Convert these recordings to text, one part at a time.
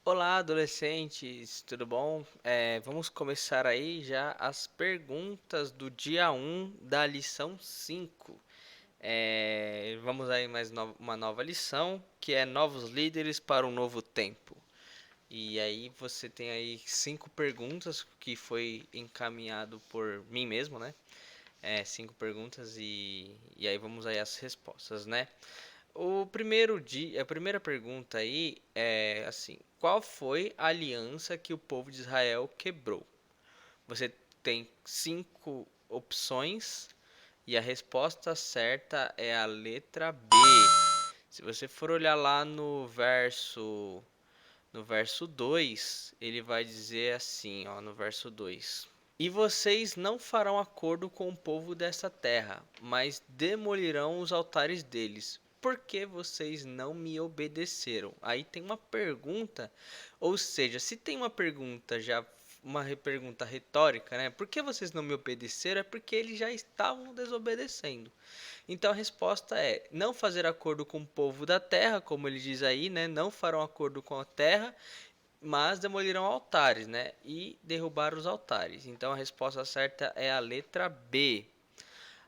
Olá, adolescentes, tudo bom? Vamos começar aí já as perguntas do dia um da lição 5. Vamos aí uma nova lição, que é Novos Líderes para um Novo Tempo. E aí você tem aí 5 perguntas que foi encaminhado por mim mesmo, né? 5 perguntas e aí vamos aí as respostas, né? A primeira pergunta aí é assim: qual foi a aliança que o povo de Israel quebrou? Você tem 5 opções e a resposta certa é a letra B. Se você for olhar lá no verso 2, ele vai dizer assim, ó, no verso 2: E vocês não farão acordo com o povo desta terra, mas demolirão os altares deles. Por que vocês não me obedeceram? Aí tem uma pergunta, ou seja, se tem uma pergunta já, pergunta retórica, né? Por que vocês não me obedeceram? É porque eles já estavam desobedecendo. Então a resposta é não fazer acordo com o povo da terra, como ele diz aí, né? Não farão acordo com a terra, mas demolirão altares, né? E derrubaram os altares. Então a resposta certa é a letra B.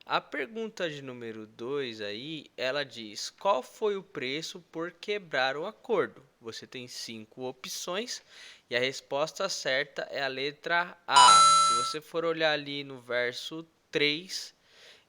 A pergunta de número 2 aí, ela diz: qual foi o preço por quebrar o acordo? Você tem 5 opções e a resposta certa é a letra A. Se você for olhar ali no verso 3,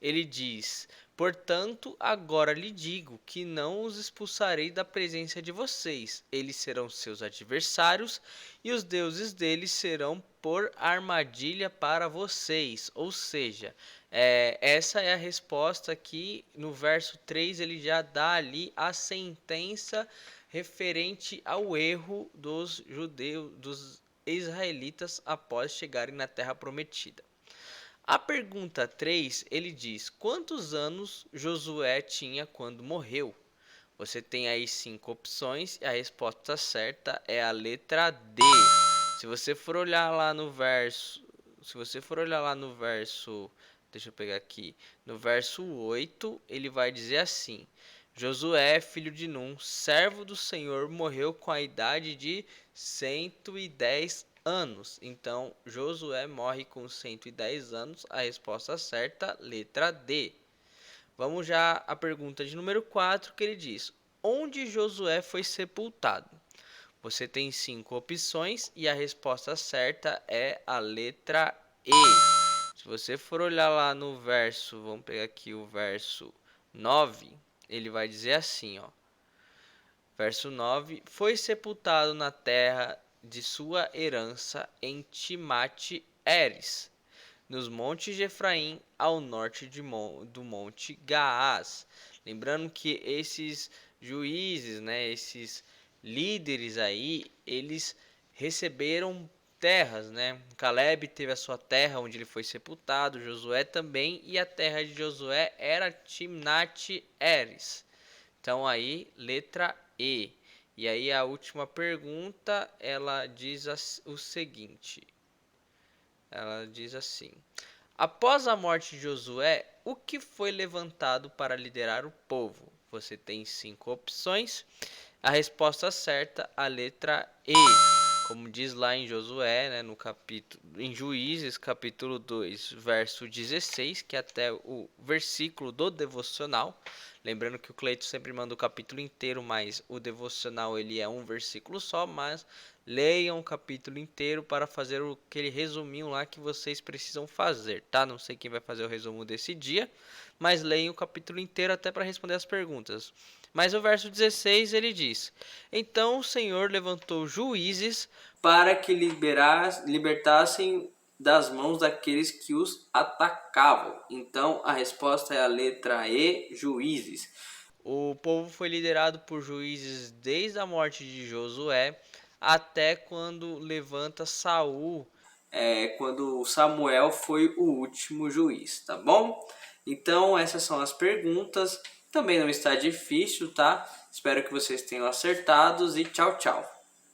ele diz: Portanto, agora lhe digo que não os expulsarei da presença de vocês. Eles serão seus adversários e os deuses deles serão por armadilha para vocês. Ou seja, essa é a resposta que no verso 3 ele já dá ali a sentença referente ao erro dos judeus, dos israelitas após chegarem na terra prometida. A pergunta 3, ele diz: quantos anos Josué tinha quando morreu? Você tem aí 5 opções e a resposta certa é a letra D. Se você for olhar lá no verso, se você for olhar lá no verso, deixa eu pegar aqui, no verso 8, ele vai dizer assim: Josué, filho de Num, servo do Senhor, morreu com a idade de 110 anos. Então, Josué morre com 110 anos. A resposta certa, letra D. Vamos já à pergunta de número 4, que ele diz: onde Josué foi sepultado? Você tem 5 opções e a resposta certa é a letra E. Se você for olhar lá no verso, vamos pegar aqui o verso 9, ele vai dizer assim, ó. Verso 9: Foi sepultado na terra de sua herança em Timate-Heres, nos montes de Efraim, ao norte do monte Gaás. Lembrando que esses juízes, né, esses líderes aí, eles receberam terras, né? Caleb teve a sua terra onde ele foi sepultado, Josué também, e a terra de Josué era Timnate-Heres. Então aí, letra E. E aí a última pergunta, ela diz o seguinte. Ela diz assim: após a morte de Josué, o que foi levantado para liderar o povo? Você tem 5 opções. A resposta certa, a letra E. Como diz lá em Josué, né, no capítulo, em Juízes, capítulo 2, verso 16, que é até o versículo do devocional. Lembrando que o Cleito sempre manda o capítulo inteiro, mas o devocional ele é um versículo só, mas leiam o capítulo inteiro para fazer aquele resuminho lá que vocês precisam fazer, tá? Não sei quem vai fazer o resumo desse dia, mas leiam o capítulo inteiro até para responder as perguntas. Mas o verso 16 ele diz: Então o Senhor levantou juízes para que libertassem das mãos daqueles que os atacavam. Então a resposta é a letra E, juízes. O povo foi liderado por juízes desde a morte de Josué até quando levanta Saul, quando Samuel foi o último juiz, tá bom? Então essas são as perguntas. Também não está difícil, tá? Espero que vocês tenham acertados e tchau, tchau.